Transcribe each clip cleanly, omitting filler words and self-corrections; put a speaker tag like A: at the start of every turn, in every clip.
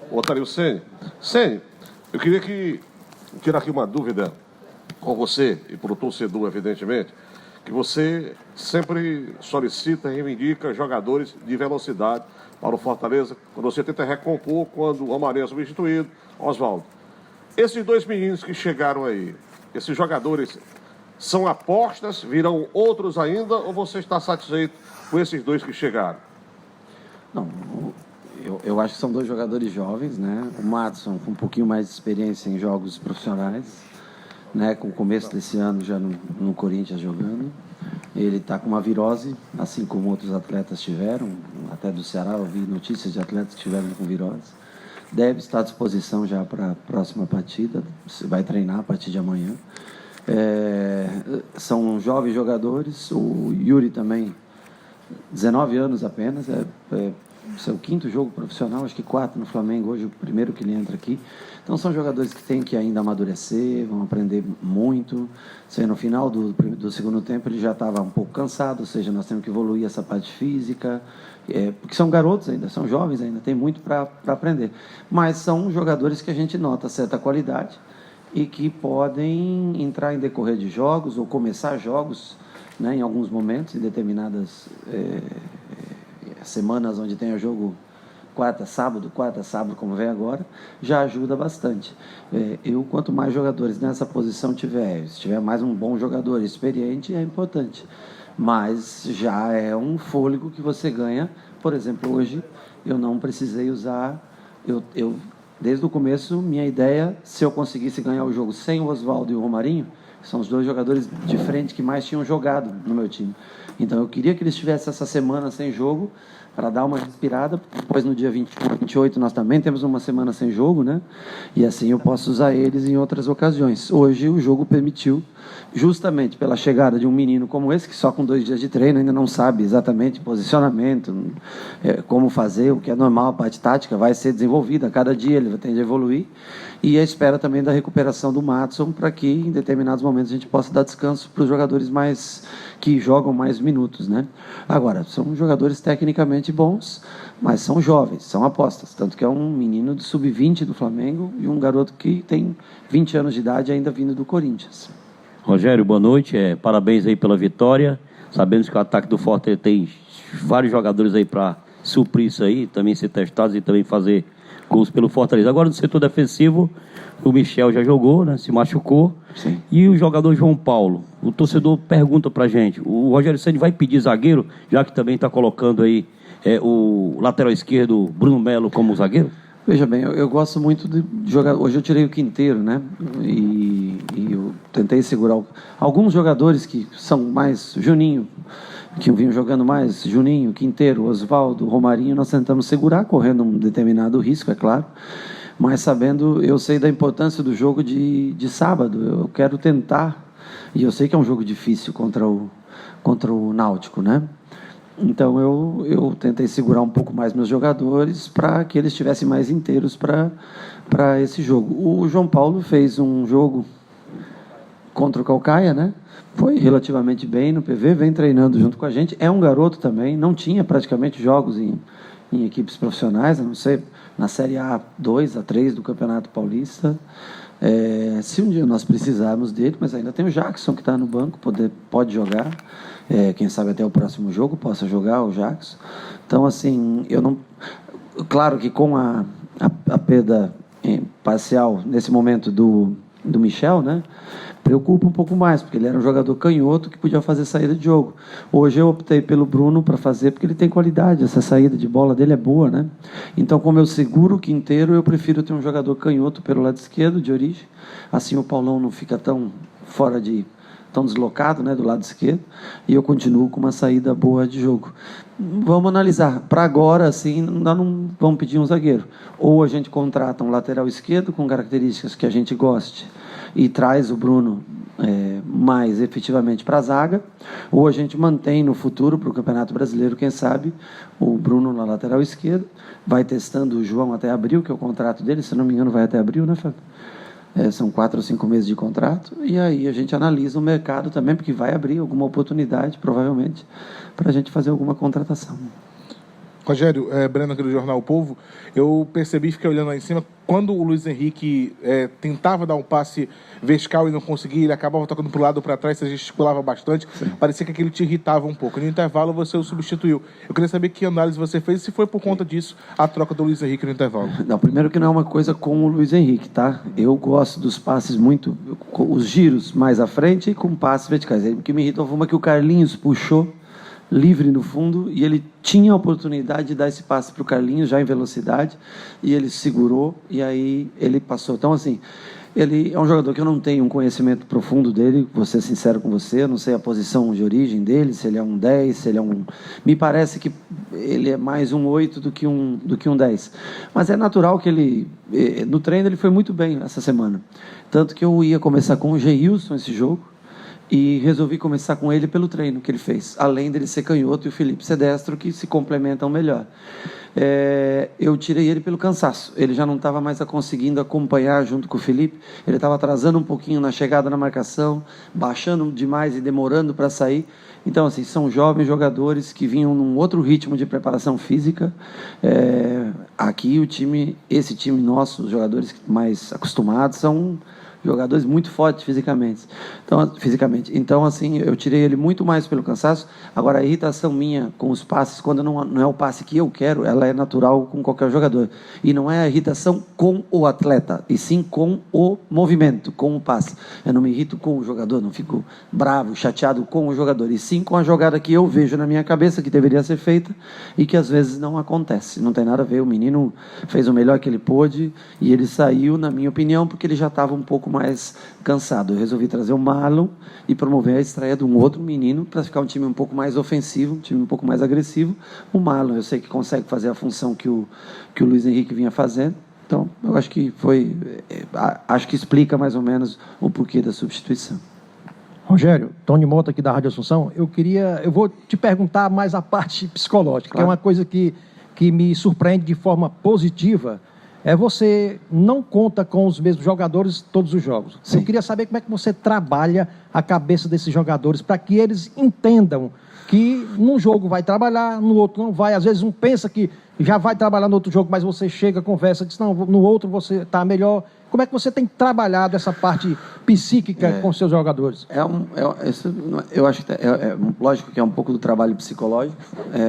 A: Otario Ceni. Ceni, eu queria tirar aqui uma dúvida com você e para o torcedor, evidentemente, que você sempre solicita e reivindica jogadores de velocidade para o Fortaleza, quando você tenta recompor quando o Amaral é substituído, Oswaldo. Esses dois meninos que chegaram aí, esses jogadores são apostas, virão outros ainda, ou você está satisfeito com esses dois que chegaram?
B: Não, eu acho que são dois jogadores jovens, né? O Madison com um pouquinho mais de experiência em jogos profissionais, né? Com o começo desse ano já no Corinthians jogando. Ele está com uma virose, assim como outros atletas tiveram, até do Ceará eu vi notícias de atletas que tiveram com virose. Deve estar à disposição já para a próxima partida, vai treinar a partir de amanhã. São jovens jogadores, o Yuri também, 19 anos apenas, seu quinto jogo profissional, acho que 4 no Flamengo, hoje o primeiro que ele entra aqui. Então são jogadores que têm que ainda amadurecer, vão aprender muito. No final do segundo tempo ele já estava um pouco cansado, ou seja, nós temos que evoluir essa parte física, porque são garotos ainda, são jovens ainda, tem muito para aprender. Mas são jogadores que a gente nota certa qualidade e que podem entrar em decorrer de jogos ou começar jogos, né, em alguns momentos, em determinadas semanas onde tem o jogo quarta, sábado, como vem agora, já ajuda bastante. Quanto mais jogadores nessa posição se tiver mais um bom jogador experiente, é importante. Mas já é um fôlego que você ganha. Por exemplo, hoje eu não precisei usar... Desde o começo, minha ideia, se eu conseguisse ganhar o jogo sem o Oswaldo e o Romarinho, são os dois jogadores de frente que mais tinham jogado no meu time. Então, eu queria que eles tivessem essa semana sem jogo, para dar uma respirada. Depois, no dia 21, 28, nós também temos uma semana sem jogo, né? E assim eu posso usar eles em outras ocasiões. Hoje, o jogo permitiu, justamente pela chegada de um menino como esse, que só com 2 dias de treino ainda não sabe exatamente posicionamento, como fazer, o que é normal, a parte tática vai ser desenvolvida. A cada dia ele tende a evoluir. E a espera também da recuperação do Madison, para que, em determinados momentos, a gente possa dar descanso para os jogadores que jogam mais minutos, né? Agora, são jogadores tecnicamente bons, mas são jovens, são apostas. Tanto que é um menino do sub-20 do Flamengo e um garoto que tem 20 anos de idade ainda vindo do Corinthians.
C: Rogério, boa noite. Parabéns aí pela vitória. Sabemos que o ataque do Fortaleza tem vários jogadores aí para suprir isso aí, também ser testados e também fazer gols pelo Fortaleza. Agora, no setor defensivo, o Michel já jogou, né? Se machucou.
B: Sim.
C: E o jogador João Paulo. O torcedor pergunta pra gente, o Rogério Ceni vai pedir zagueiro, já que também está colocando aí o lateral esquerdo, Bruno Melo, como zagueiro?
B: Veja bem, eu gosto muito de jogar. Hoje eu tirei o Quinteiro, né? E eu tentei segurar alguns jogadores que são mais Juninho, que vinham jogando mais, Juninho, Quinteiro, Oswaldo, Romarinho, nós tentamos segurar, correndo um determinado risco, é claro, mas sabendo, eu sei da importância do jogo de sábado, eu quero tentar, e eu sei que é um jogo difícil contra o Náutico, né? Então eu tentei segurar um pouco mais meus jogadores para que eles estivessem mais inteiros para esse jogo. O João Paulo fez um jogo contra o Caucaia, né? Foi relativamente bem no PV, vem treinando junto com a gente. É um garoto também, não tinha praticamente jogos em equipes profissionais, a não ser na Série A2, A3 do Campeonato Paulista. Se um dia nós precisarmos dele, mas ainda tem o Jackson que está no banco, pode jogar. Quem sabe até o próximo jogo possa jogar o Jackson. Então, assim, eu não... Claro que com a perda parcial, nesse momento, do Michel, né? Preocupa um pouco mais, porque ele era um jogador canhoto que podia fazer saída de jogo. Hoje eu optei pelo Bruno para fazer, porque ele tem qualidade, essa saída de bola dele é boa, né? Então, como eu seguro o Quinteiro, eu prefiro ter um jogador canhoto pelo lado esquerdo, de origem. Assim o Paulão não fica tão deslocado, né, do lado esquerdo, e eu continuo com uma saída boa de jogo. Vamos analisar. Para agora, assim, nós não vamos pedir um zagueiro. Ou a gente contrata um lateral esquerdo com características que a gente goste e traz o Bruno mais efetivamente para a zaga, ou a gente mantém no futuro para o Campeonato Brasileiro, quem sabe, o Bruno na lateral esquerda, vai testando o João até abril, que é o contrato dele, se não me engano vai até abril, né, Fábio? São 4 ou 5 meses de contrato, e aí a gente analisa o mercado também, porque vai abrir alguma oportunidade, provavelmente, para a gente fazer alguma contratação.
D: Rogério, Breno aqui do Jornal O Povo, eu percebi, fiquei olhando lá em cima, quando o Luiz Henrique tentava dar um passe vertical e não conseguia, ele acabava tocando para o lado ou para trás, você gesticulava bastante, parecia que aquilo te irritava um pouco. No intervalo você o substituiu. Eu queria saber que análise você fez e se foi por conta disso a troca do Luiz Henrique no intervalo.
B: Não, primeiro que não é uma coisa com o Luiz Henrique, tá? Eu gosto dos passes muito, os giros mais à frente e com passes verticais. O que me irritou foi uma que o Carlinhos puxou livre no fundo, e ele tinha a oportunidade de dar esse passe para o Carlinhos, já em velocidade, e ele segurou, e aí ele passou. Então, assim, ele é um jogador que eu não tenho um conhecimento profundo dele, vou ser sincero com você, eu não sei a posição de origem dele, se ele é um 10, se ele é um... Me parece que ele é mais um 8 do que um 10. Mas é natural que ele... No treino ele foi muito bem essa semana. Tanto que eu ia começar com o Geilson esse jogo, e resolvi começar com ele pelo treino que ele fez, além dele ser canhoto e o Felipe ser destro, que se complementam melhor. Eu tirei ele pelo cansaço, ele já não estava mais conseguindo acompanhar junto com o Felipe, ele estava atrasando um pouquinho na chegada na marcação, baixando demais e demorando para sair. Então, assim, são jovens jogadores que vinham num outro ritmo de preparação física. Aqui esse time nosso, os jogadores mais acostumados, são jogadores muito fortes fisicamente. Então, assim, eu tirei ele muito mais pelo cansaço. Agora, a irritação minha com os passes, quando não é o passe que eu quero, ela é natural com qualquer jogador. E não é a irritação com o atleta, e sim com o movimento, com o passe. Eu não me irrito com o jogador, não fico bravo, chateado com o jogador, e sim com a jogada que eu vejo na minha cabeça, que deveria ser feita, e que às vezes não acontece. Não tem nada a ver, o menino fez o melhor que ele pôde, e ele saiu, na minha opinião, porque ele já estava um pouco mais cansado. Eu resolvi trazer o Marlon e promover a estreia de um outro menino para ficar um time um pouco mais ofensivo, um time um pouco mais agressivo. O Marlon, eu sei que consegue fazer a função que o Luiz Henrique vinha fazendo. Então, eu acho que acho que explica mais ou menos o porquê da substituição.
E: Rogério, Tony Mota aqui da Rádio Assunção, eu vou te perguntar mais a parte psicológica, claro, que é uma coisa que me surpreende de forma positiva. Você não conta com os mesmos jogadores todos os jogos. Sim. Eu queria saber como é que você trabalha a cabeça desses jogadores para que eles entendam que num jogo vai trabalhar, no outro não vai. Às vezes um pensa que já vai trabalhar no outro jogo, mas você chega, conversa, diz, não, no outro você está melhor. Como é que você tem trabalhado essa parte psíquica com seus jogadores?
B: Eu acho que lógico que é um pouco do trabalho psicológico,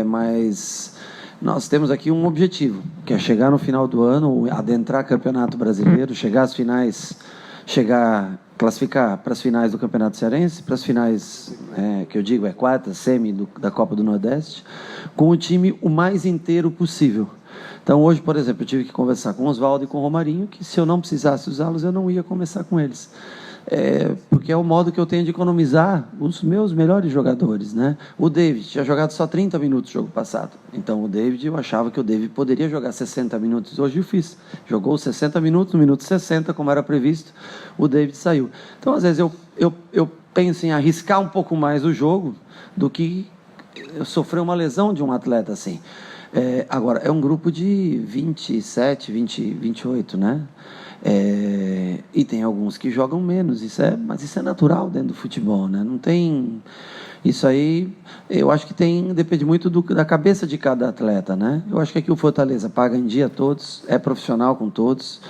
B: mas... Nós temos aqui um objetivo, que é chegar no final do ano, adentrar Campeonato Brasileiro, chegar às finais, classificar para as finais do Campeonato Cearense, para as finais, que eu digo quarta, semi da Copa do Nordeste, com o time o mais inteiro possível. Então, hoje, por exemplo, eu tive que conversar com o Oswaldo e com o Romarinho, que se eu não precisasse usá-los, eu não ia começar com eles. Porque é o modo que eu tenho de economizar os meus melhores jogadores, né? O David tinha jogado só 30 minutos no jogo passado. Então, o David, eu achava que o David poderia jogar 60 minutos. Hoje eu fiz. Jogou 60 minutos, no minuto 60, como era previsto, o David saiu. Então, às vezes, eu penso em arriscar um pouco mais o jogo do que sofrer uma lesão de um atleta assim. Agora, é um grupo de 27, 28, né? E tem alguns que jogam menos, mas isso é natural dentro do futebol, né? Não tem... Isso aí, eu acho que depende muito da cabeça de cada atleta, né? Eu acho que aqui o Fortaleza paga em dia todos, é profissional com todos,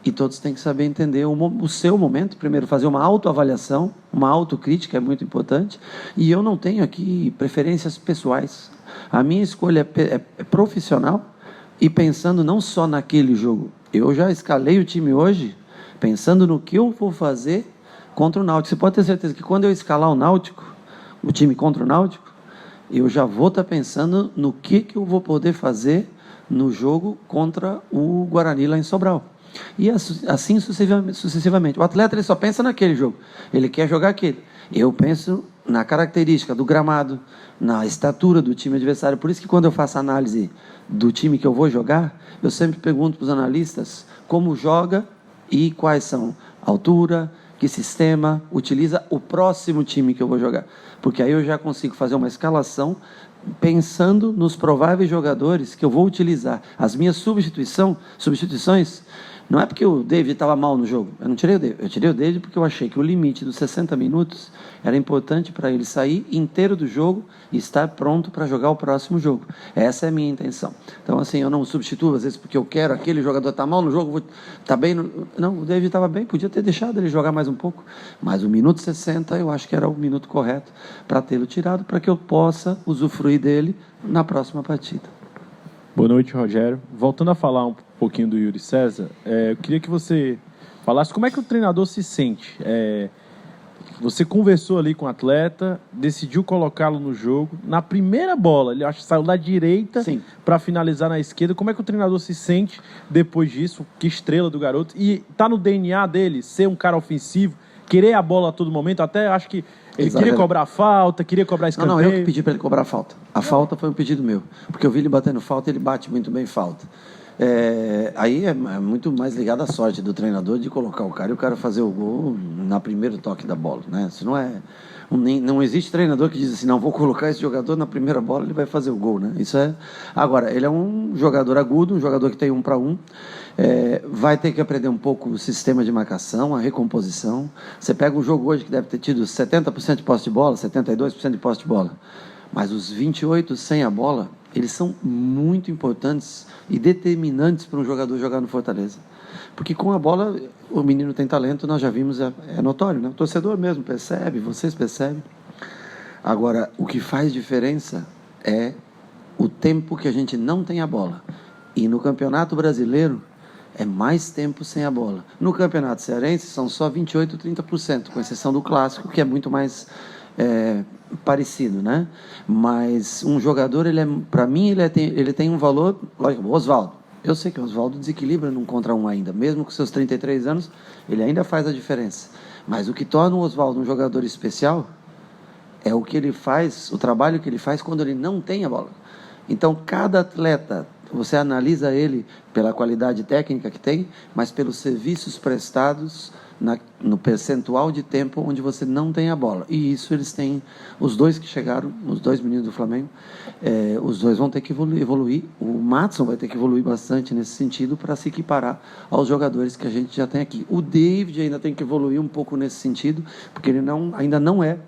B: e todos têm que saber entender o seu momento, primeiro fazer uma autoavaliação, uma autocrítica é muito importante, e eu não tenho aqui preferências pessoais. A minha escolha é profissional e pensando não só naquele jogo. Eu já escalei o time hoje pensando no que eu vou fazer contra o Náutico. Você pode ter certeza que quando eu escalar o time contra o Náutico, eu já vou estar pensando no que eu vou poder fazer no jogo contra o Guarani lá em Sobral. E assim sucessivamente. O atleta ele só pensa naquele jogo. Ele quer jogar aquele. Eu penso na característica do gramado, na estatura do time adversário. Por isso que quando eu faço análise do time que eu vou jogar, eu sempre pergunto para os analistas como joga e quais são a altura, que sistema utiliza o próximo time que eu vou jogar. Porque aí eu já consigo fazer uma escalação pensando nos prováveis jogadores que eu vou utilizar. As minhas substituições Não é porque o David estava mal no jogo. Eu não tirei o David. Eu tirei o David porque eu achei que o limite dos 60 minutos era importante para ele sair inteiro do jogo e estar pronto para jogar o próximo jogo. Essa é a minha intenção. Então, assim, eu não substituo, às vezes, porque eu quero aquele jogador tá mal no jogo, tá bem. Não, o David estava bem, podia ter deixado ele jogar mais um pouco. Mas o minuto 60 eu acho que era o minuto correto para tê-lo tirado, para que eu possa usufruir dele na próxima partida.
F: Boa noite, Rogério. Voltando a falar um pouquinho do Yuri César, eu queria que você falasse como é que o treinador se sente. Você conversou ali com o atleta, decidiu colocá-lo no jogo. Na primeira bola, ele acho que saiu da direita para finalizar na esquerda. Como é que o treinador se sente depois disso? Que estrela do garoto. E tá no DNA dele ser um cara ofensivo, querer a bola a todo momento. Até acho que ele queria cobrar falta, queria cobrar escanteio.
B: Não, eu que pedi para ele cobrar falta. A falta foi um pedido meu. Porque eu vi ele batendo falta e ele bate muito bem falta. Aí é muito mais ligado à sorte do treinador de colocar o cara e o cara fazer o gol na primeiro toque da bola, né? Isso não existe treinador que diz assim, não, vou colocar esse jogador na primeira bola, ele vai fazer o gol, né? Agora, ele é um jogador agudo, um jogador que tem 1 para 1, vai ter que aprender um pouco o sistema de marcação, a recomposição. Você pega um jogo hoje que deve ter tido 70% de posse de bola, 72% de posse de bola, mas os 28 sem a bola, eles são muito importantes e determinantes para um jogador jogar no Fortaleza. Porque com a bola, o menino tem talento, nós já vimos, é notório, né? O torcedor mesmo percebe, vocês percebem. Agora, o que faz diferença é o tempo que a gente não tem a bola. E no Campeonato Brasileiro, é mais tempo sem a bola. No Campeonato Cearense, são só 28%, 30%, com exceção do Clássico, que é muito mais parecido, né? Mas um jogador, para mim, ele tem um valor, lógico, o Osvaldo. Eu sei que o Osvaldo desequilibra num contra um ainda, mesmo com seus 33 anos, ele ainda faz a diferença. Mas o que torna o Osvaldo um jogador especial é o que ele faz, o trabalho que ele faz quando ele não tem a bola. Então, cada atleta, você analisa ele pela qualidade técnica que tem, mas pelos serviços prestados no percentual de tempo onde você não tem a bola. E isso eles têm, os dois que chegaram, os dois meninos do Flamengo, os dois vão ter que evoluir. O Madison vai ter que evoluir bastante nesse sentido para se equiparar aos jogadores que a gente já tem aqui. O David ainda tem que evoluir um pouco nesse sentido, porque ele ainda não é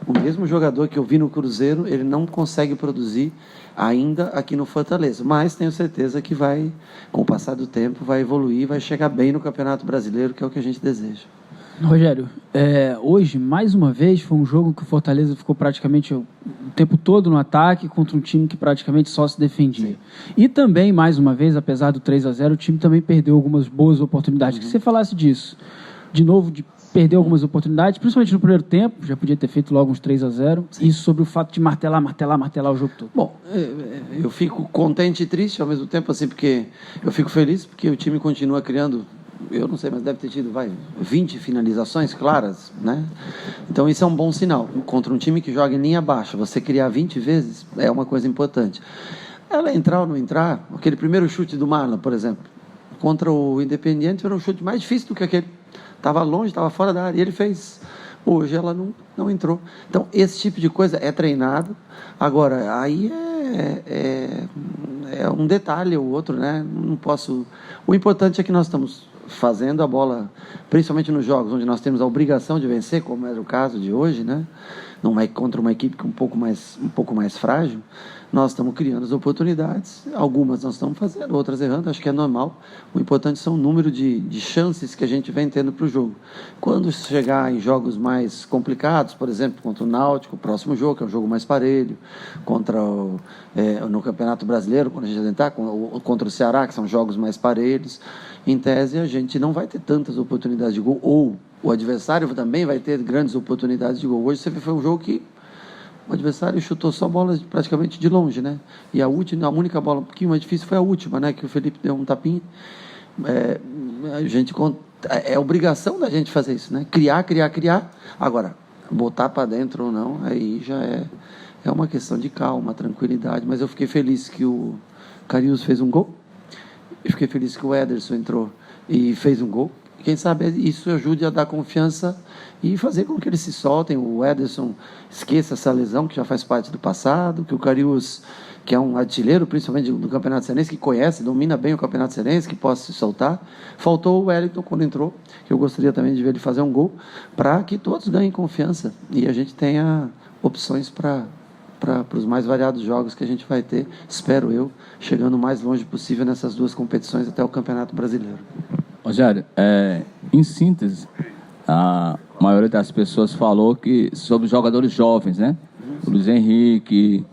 B: o mesmo jogador que eu vi no Cruzeiro, ele não consegue produzir ainda aqui no Fortaleza, mas tenho certeza que vai, com o passar do tempo, vai evoluir, vai chegar bem no Campeonato Brasileiro, que é o que a gente deseja.
G: Rogério, hoje, mais uma vez, foi um jogo que o Fortaleza ficou praticamente o tempo todo no ataque contra um time que praticamente só se defendia. Sim. E também, mais uma vez, apesar do 3-0, o time também perdeu algumas boas oportunidades. Que você falasse disso, de novo, de perder algumas oportunidades, principalmente no primeiro tempo, já podia ter feito logo uns 3-0, e sobre o fato de martelar o jogo todo.
B: Bom, eu fico contente e triste ao mesmo tempo, assim, porque eu fico feliz porque o time continua criando, eu não sei, mas deve ter tido, 20 finalizações claras, né? Então isso é um bom sinal. Contra um time que joga em linha baixa, você criar 20 vezes é uma coisa importante. Ela entrar ou não entrar, aquele primeiro chute do Marlon, por exemplo, contra o Independiente, era um chute mais difícil do que aquele. Estava longe, estava fora da área, e ele fez. Hoje ela não entrou. Então, esse tipo de coisa é treinado. Agora, aí é um detalhe ou outro, né? Não posso... O importante é que nós estamos fazendo a bola, principalmente nos jogos onde nós temos a obrigação de vencer, como era o caso de hoje, né? Contra uma equipe um pouco mais frágil, nós estamos criando as oportunidades, algumas nós estamos fazendo, outras errando, acho que é normal. O importante são o número de chances que a gente vem tendo para o jogo. Quando chegar em jogos mais complicados, por exemplo, contra o Náutico, o próximo jogo, que é um jogo mais parelho, no Campeonato Brasileiro, quando a gente entrar, contra o Ceará, que são jogos mais parelhos, em tese a gente não vai ter tantas oportunidades de gol, ou o adversário também vai ter grandes oportunidades de gol. Hoje você foi um jogo que o adversário chutou só bolas praticamente de longe, né? E a única bola um pouquinho mais difícil foi a última, né? Que o Felipe deu um tapinha. É obrigação da gente fazer isso, né? Criar. Agora, botar para dentro ou não, aí já é uma questão de calma, tranquilidade. Mas eu fiquei feliz que o Carius fez um gol. Eu fiquei feliz que o Ederson entrou e fez um gol. Quem sabe isso ajude a dar confiança e fazer com que eles se soltem. O Ederson esqueça essa lesão, que já faz parte do passado, que o Cariús, que é um artilheiro, principalmente do Campeonato Cearense, que conhece, domina bem o Campeonato Cearense, que possa se soltar. Faltou o Wellington quando entrou, que eu gostaria também de ver ele fazer um gol, para que todos ganhem confiança e a gente tenha opções para os mais variados jogos que a gente vai ter, espero eu, chegando o mais longe possível nessas duas competições até o Campeonato Brasileiro.
H: Rogério, em síntese, a maioria das pessoas falou que sobre os jogadores jovens, né? O Luiz Henrique,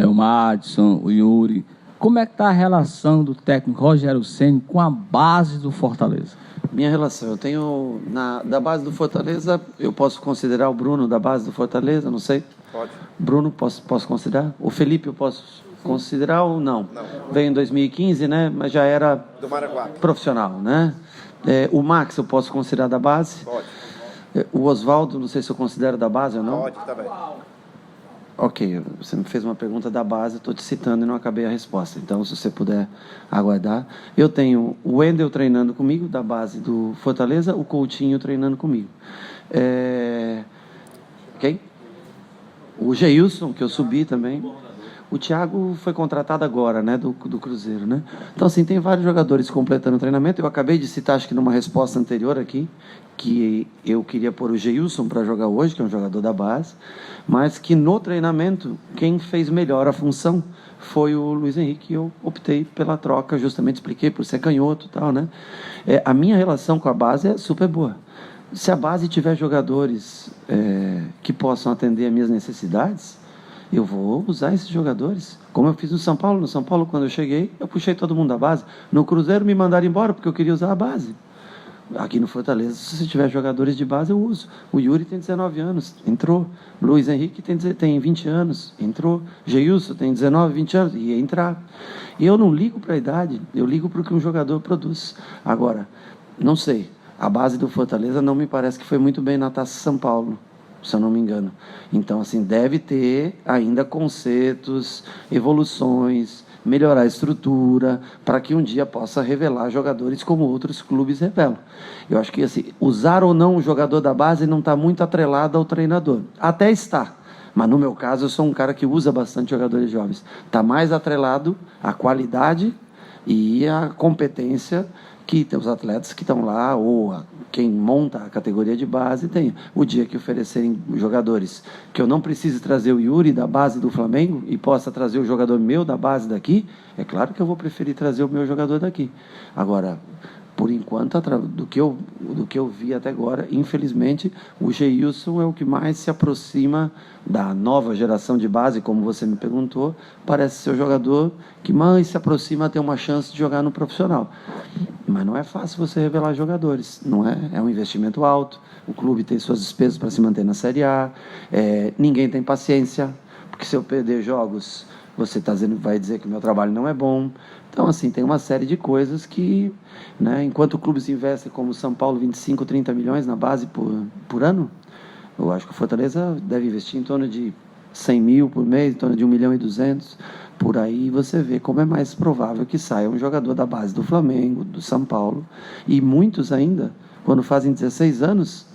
H: o Madison, o Yuri. Como é que está a relação do técnico Rogério Ceni com a base do Fortaleza?
B: Minha relação, eu tenho, da base do Fortaleza, eu posso considerar o Bruno da base do Fortaleza, não sei.
A: Pode.
B: Bruno, posso considerar? O Felipe eu posso considerar ou não?
A: Não.
B: Veio em 2015, né? Mas já era
A: Do Maraguá.
B: profissional, né? O Max eu posso considerar da base.
A: Pode.
B: O Oswaldo, não sei se eu considero da base ou não.
A: Pode também.
B: Ok, você me fez uma pergunta da base, estou te citando e não acabei a resposta. Então, se você puder aguardar. Eu tenho o Wendel treinando comigo, da base do Fortaleza, o Coutinho treinando comigo. Quem? O Geilson, que eu subi também. O Thiago foi contratado agora, né, do Cruzeiro, né? Então, assim, tem vários jogadores completando o treinamento. Eu acabei de citar, acho que numa resposta anterior aqui, que eu queria pôr o Geilson para jogar hoje, que é um jogador da base, mas que no treinamento, quem fez melhor a função foi o Luiz Henrique. Eu optei pela troca, justamente expliquei, por ser canhoto e tal, né? A minha relação com a base é super boa. Se a base tiver jogadores que possam atender às minhas necessidades, eu vou usar esses jogadores, como eu fiz no São Paulo. No São Paulo, quando eu cheguei, eu puxei todo mundo da base. No Cruzeiro, me mandaram embora, porque eu queria usar a base. Aqui no Fortaleza, se tiver jogadores de base, eu uso. O Yuri tem 19 anos, entrou. Luiz Henrique tem 20 anos, entrou. Geilson tem 19, 20 anos, ia entrar. E eu não ligo para a idade, eu ligo para o que um jogador produz. Agora, não sei, a base do Fortaleza não me parece que foi muito bem na Taça São Paulo, se eu não me engano. Então, assim, deve ter ainda conceitos, evoluções, melhorar a estrutura, para que um dia possa revelar jogadores como outros clubes revelam. Eu acho que, assim, usar ou não o jogador da base não está muito atrelado ao treinador. Até está, mas no meu caso eu sou um cara que usa bastante jogadores jovens. Está mais atrelado à qualidade e à competência que os atletas que estão lá, ou quem monta a categoria de base, tem. O dia que oferecerem jogadores que eu não precise trazer o Yuri da base do Flamengo e possa trazer o jogador meu da base daqui, é claro que eu vou preferir trazer o meu jogador daqui. Agora, por enquanto, do que eu vi até agora, infelizmente, o Geilson é o que mais se aproxima da nova geração de base, como você me perguntou. Parece ser o jogador que mais se aproxima a ter uma chance de jogar no profissional. Mas não é fácil você revelar jogadores, não é? É um investimento alto, o clube tem suas despesas para se manter na Série A, ninguém tem paciência, porque se eu perder jogos, você vai dizer que o meu trabalho não é bom. Então, assim, tem uma série de coisas que, né, enquanto clubes investem, como o São Paulo, 25, 30 milhões na base por ano, eu acho que o Fortaleza deve investir em torno de 100 mil por mês, em torno de 1 milhão e 200. Por aí você vê como é mais provável que saia um jogador da base do Flamengo, do São Paulo, e muitos ainda, quando fazem 16 anos,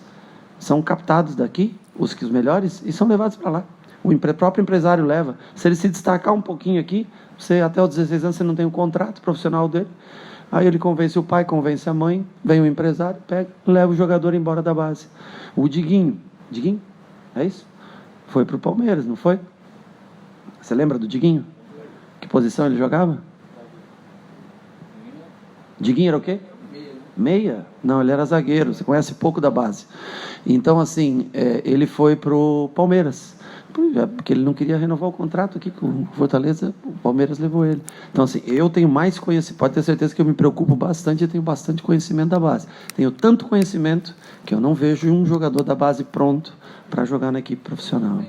B: são captados daqui, os melhores, e são levados para lá. O próprio empresário leva. Se ele se destacar um pouquinho aqui, você até os 16 anos você não tem o contrato profissional dele, aí ele convence o pai, convence a mãe, vem o empresário, pega, leva o jogador embora da base. O Diguinho, é isso? Foi para o Palmeiras, não foi? Você lembra do Diguinho? Que posição ele jogava? Diguinho era o quê? Meia? Não, ele era zagueiro, você conhece pouco da base. Então, assim, ele foi para o Palmeiras, porque ele não queria renovar o contrato aqui com o Fortaleza, o Palmeiras levou ele. Então, assim, eu tenho mais conhecimento, pode ter certeza que eu me preocupo bastante, eu tenho bastante conhecimento da base. Tenho tanto conhecimento que eu não vejo um jogador da base pronto para jogar na equipe profissional.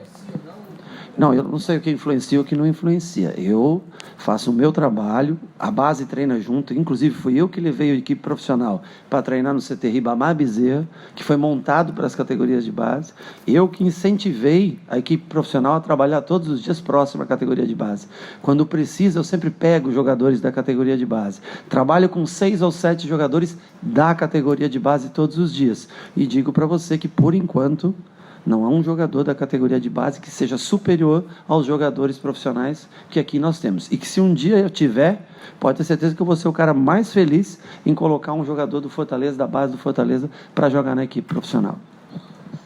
B: Não, eu não sei o que influencia ou o que não influencia. Eu faço o meu trabalho, a base treina junto. Inclusive, fui eu que levei a equipe profissional para treinar no CT Ribamar Bezerra, que foi montado para as categorias de base. Eu que incentivei a equipe profissional a trabalhar todos os dias próximo à categoria de base. Quando precisa, eu sempre pego jogadores da categoria de base. Trabalho com 6 ou 7 jogadores da categoria de base todos os dias. E digo para você que, por enquanto, não há um jogador da categoria de base que seja superior aos jogadores profissionais que aqui nós temos. E que se um dia eu tiver, pode ter certeza que eu vou ser o cara mais feliz em colocar um jogador do Fortaleza, da base do Fortaleza, para jogar na equipe profissional.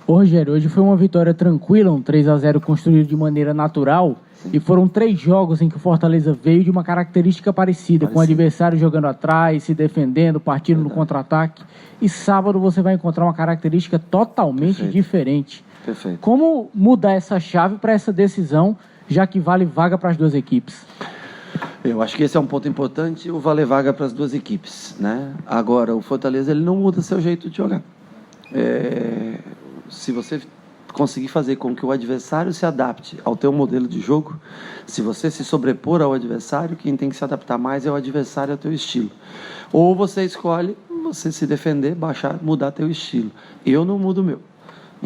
I: Ô Rogério, hoje foi uma vitória tranquila, um 3-0 construído de maneira natural. E foram 3 jogos em que o Fortaleza veio de uma característica parecida, com o adversário jogando atrás, se defendendo, partindo no contra-ataque. E sábado você vai encontrar uma característica totalmente diferente.
B: Perfeito.
I: Como mudar essa chave para essa decisão, já que vale vaga para as duas equipes?
B: Eu acho que esse é um ponto importante, o valer vaga para as duas equipes, né? Agora, o Fortaleza ele não muda seu jeito de jogar. Se você conseguir fazer com que o adversário se adapte ao teu modelo de jogo, se você se sobrepor ao adversário, quem tem que se adaptar mais é o adversário ao teu estilo. Ou você escolhe você se defender, baixar, mudar teu estilo. Eu não mudo o meu.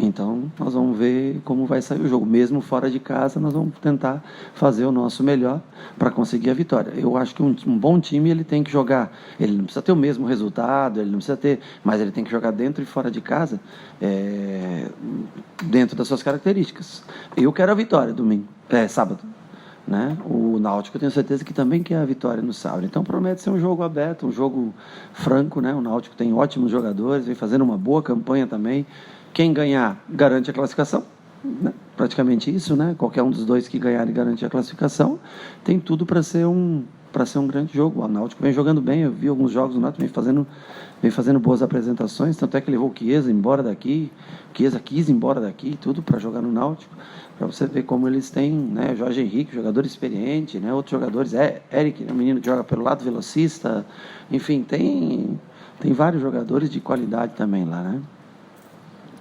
B: Então, nós vamos ver como vai sair o jogo. Mesmo fora de casa, nós vamos tentar fazer o nosso melhor para conseguir a vitória. Eu acho que um bom time, ele tem que jogar, ele não precisa ter o mesmo resultado, ele não precisa ter, mas ele tem que jogar dentro e fora de casa, dentro das suas características. Eu quero a vitória sábado. Né? O Náutico, eu tenho certeza que também quer a vitória no sábado. Então, promete ser um jogo aberto, um jogo franco. Né? O Náutico tem ótimos jogadores, vem fazendo uma boa campanha também. Quem ganhar, garante a classificação. Né? Praticamente isso, né? Qualquer um dos dois que ganhar e garantir a classificação, tem tudo para ser um grande jogo. O Náutico vem jogando bem, eu vi alguns jogos do Náutico, vem fazendo boas apresentações, tanto é que levou o Chiesa embora daqui, o Chiesa quis ir embora daqui, tudo para jogar no Náutico, para você ver como eles têm, né? Jorge Henrique, jogador experiente, né? Outros jogadores, Eric, um menino que joga pelo lado, velocista, enfim, tem vários jogadores de qualidade também lá, né?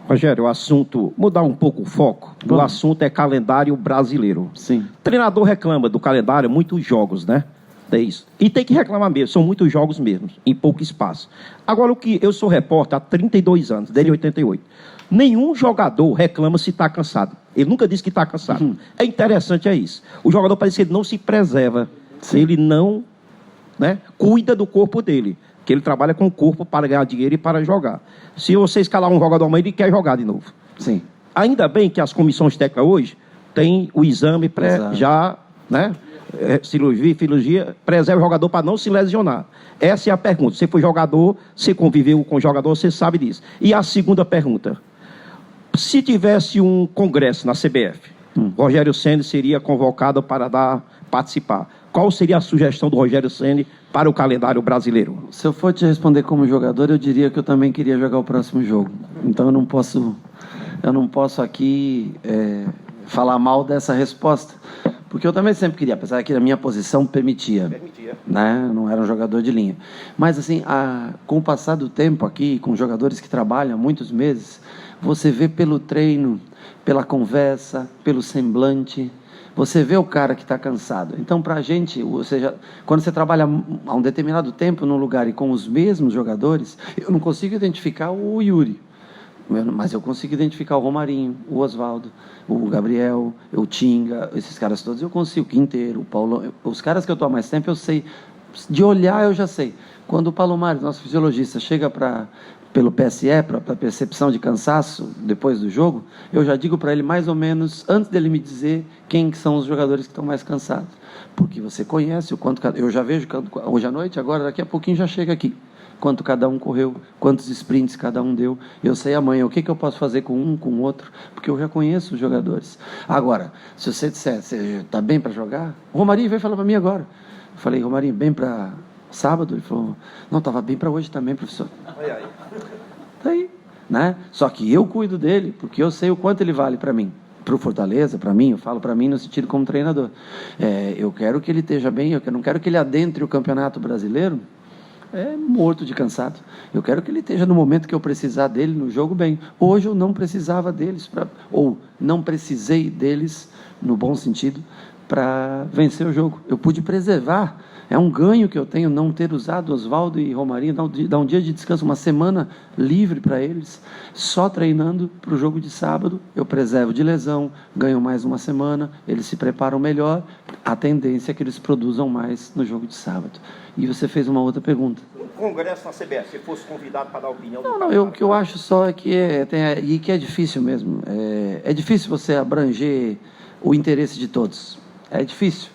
J: Rogério, o assunto, mudar um pouco o foco, o assunto é calendário brasileiro.
B: Sim.
J: O treinador reclama do calendário, muitos jogos, né? É isso. E tem que reclamar mesmo, são muitos jogos mesmo, em pouco espaço. Agora, eu sou repórter há 32 anos, desde 88. Nenhum jogador reclama se está cansado. Ele nunca disse que está cansado. É interessante, é isso. O jogador parece que ele não se preserva, ele não, né, cuida do corpo dele. Que ele trabalha com o corpo para ganhar dinheiro e para jogar. Se você escalar um jogador amanhã, ele quer jogar de novo.
B: Sim.
J: Ainda bem que as comissões técnicas hoje têm o exame já, né? Cirurgia, preserva o jogador para não se lesionar. Essa é a pergunta. Você foi jogador, você conviveu com o jogador, você sabe disso. E a segunda pergunta. Se tivesse um congresso na CBF, Rogério Ceni seria convocado para participar. Qual seria a sugestão do Rogério Ceni para o calendário brasileiro?
B: Se eu for te responder como jogador, eu diria que eu também queria jogar o próximo jogo. Então eu não posso aqui falar mal dessa resposta, porque eu também sempre queria, apesar que a minha posição permitia. Né? Não era um jogador de linha. Mas assim, com o passar do tempo aqui, com jogadores que trabalham há muitos meses, você vê pelo treino, pela conversa, pelo semblante, você vê o cara que está cansado. Então, para a gente, ou seja, quando você trabalha há um determinado tempo num lugar e com os mesmos jogadores, eu não consigo identificar o Yuri, mas eu consigo identificar o Romarinho, o Oswaldo, o Gabriel, o Tinga, esses caras todos eu consigo, o Quinteiro, o Paulo, os caras que eu estou há mais tempo eu sei, de olhar eu já sei. Quando o Palomares, nosso fisiologista, chega pelo PSE, para a percepção de cansaço depois do jogo, eu já digo para ele mais ou menos, antes dele me dizer quem são os jogadores que estão mais cansados. Porque você conhece o quanto... Eu já vejo hoje à noite, agora daqui a pouquinho já chega aqui. Quanto cada um correu, quantos sprints cada um deu. Eu sei amanhã o que eu posso fazer com um, com o outro, porque eu já conheço os jogadores. Agora, se você disser, você está bem para jogar? O Romarinho veio falar para mim agora. Eu falei, Romarinho, bem para sábado? Ele falou, não, estava bem para hoje também, professor. Tá aí, né? Só que eu cuido dele, porque eu sei o quanto ele vale para mim. Para o Fortaleza, para mim, eu falo para mim no sentido como treinador. Eu quero que ele esteja bem, eu não quero que ele adentre o Campeonato Brasileiro morto de cansado. Eu quero que ele esteja no momento que eu precisar dele no jogo bem. Hoje eu não precisava deles, ou não precisei deles, no bom sentido, para vencer o jogo. Eu pude preservar. É um ganho que eu tenho não ter usado Oswaldo e Romarinho, dar um dia de descanso, uma semana livre para eles, só treinando para o jogo de sábado. Eu preservo de lesão, ganho mais uma semana, eles se preparam melhor, a tendência é que eles produzam mais no jogo de sábado. E você fez uma outra pergunta.
J: Um congresso na CBF, se fosse convidado para dar opinião...
B: O que eu acho só é que é difícil mesmo. É difícil você abranger o interesse de todos. É difícil.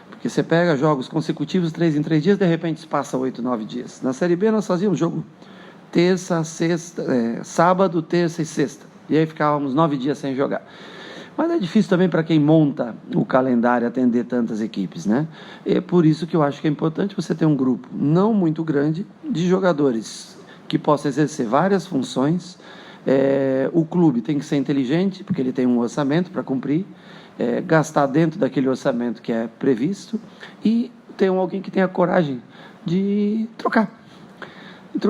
B: Porque você pega jogos consecutivos, 3 em 3 dias, de repente se passa 8, 9 dias. Na Série B nós fazíamos jogo terça, sexta, sábado, terça e sexta. E aí ficávamos 9 dias sem jogar. Mas é difícil também para quem monta o calendário atender tantas equipes, né? É por isso que eu acho que é importante você ter um grupo não muito grande de jogadores que possam exercer várias funções. O clube tem que ser inteligente, porque ele tem um orçamento para cumprir. Gastar dentro daquele orçamento que é previsto e ter alguém que tenha coragem de trocar.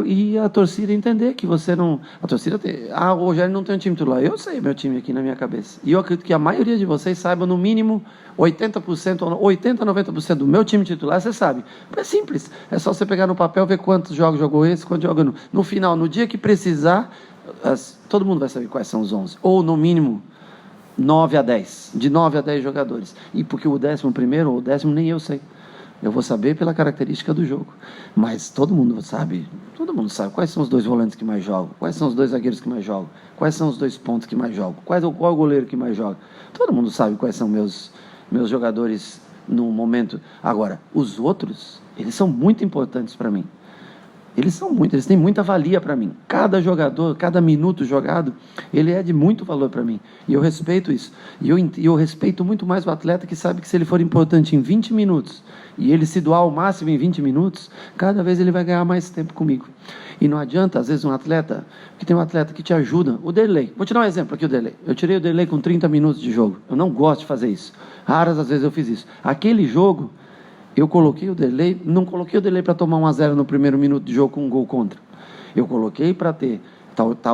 B: E a torcida entender que você não... A torcida tem... o Rogério não tem um time titular. Eu sei meu time aqui na minha cabeça. E eu acredito que a maioria de vocês saiba, no mínimo, 80%, 90% do meu time titular, você sabe. É simples. É só você pegar no papel, ver quantos jogos jogou esse, quantos jogos no final. No dia que precisar, todo mundo vai saber quais são os 11. Ou, no mínimo, 9 a 10. De 9 a 10 jogadores. E porque o 11º ou o 10º nem eu sei. Eu vou saber pela característica do jogo. Mas todo mundo sabe quais são os 2 volantes que mais jogam, quais são os 2 zagueiros que mais jogam, quais são os 2 pontos que mais jogam, qual é o goleiro que mais joga. Todo mundo sabe quais são meus jogadores no momento. Agora, os outros, eles são muito importantes para mim. Eles têm muita valia para mim. Cada jogador, cada minuto jogado, ele é de muito valor para mim. E eu respeito isso. E eu respeito muito mais o atleta que sabe que se ele for importante em 20 minutos, e ele se doar ao máximo em 20 minutos, cada vez ele vai ganhar mais tempo comigo. E não adianta, às vezes, tem um atleta que te ajuda. O Derlei. Vou te dar um exemplo aqui, o Derlei. Eu tirei o Derlei com 30 minutos de jogo. Eu não gosto de fazer isso. Raras às vezes eu fiz isso. Aquele jogo... Eu coloquei o Derlei, não coloquei o Derlei para tomar 1-0 no primeiro minuto de jogo com um gol contra. Eu coloquei para ter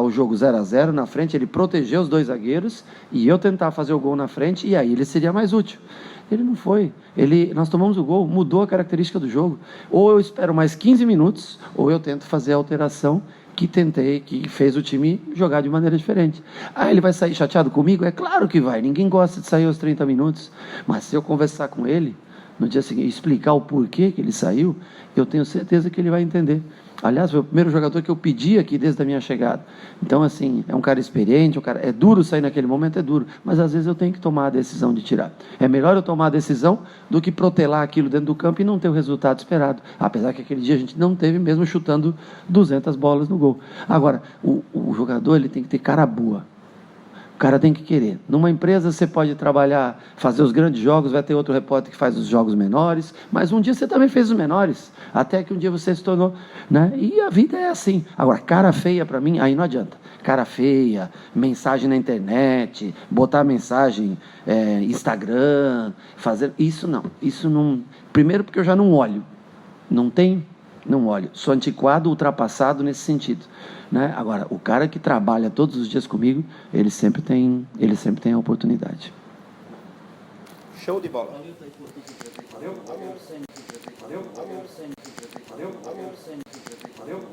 B: o jogo 0-0 na frente, ele proteger os 2 zagueiros e eu tentar fazer o gol na frente, e aí ele seria mais útil. Ele não foi. Nós tomamos o gol, mudou a característica do jogo. Ou eu espero mais 15 minutos, ou eu tento fazer a alteração que fez o time jogar de maneira diferente. Ele vai sair chateado comigo? É claro que vai. Ninguém gosta de sair aos 30 minutos. Mas se eu conversar com ele... no dia seguinte, explicar o porquê que ele saiu, eu tenho certeza que ele vai entender. Aliás, foi o primeiro jogador que eu pedi aqui desde a minha chegada. Então, assim, é um cara experiente, é duro sair naquele momento, é duro, mas às vezes eu tenho que tomar a decisão de tirar. É melhor eu tomar a decisão do que protelar aquilo dentro do campo e não ter o resultado esperado. Apesar que aquele dia a gente não teve, mesmo chutando 200 bolas no gol. Agora, o jogador ele tem que ter cara boa. O cara tem que querer. Numa empresa você pode trabalhar, fazer os grandes jogos, vai ter outro repórter que faz os jogos menores, mas um dia você também fez os menores, até que um dia você se tornou, né? E a vida é assim. Agora, cara feia para mim, aí não adianta. Cara feia, mensagem na internet, botar mensagem Instagram, fazer... Isso não... Primeiro porque eu já não olho. Não olho. Sou antiquado, ultrapassado nesse sentido. Né? Agora, o cara que trabalha todos os dias comigo, ele sempre tem a oportunidade.
J: Show de bola.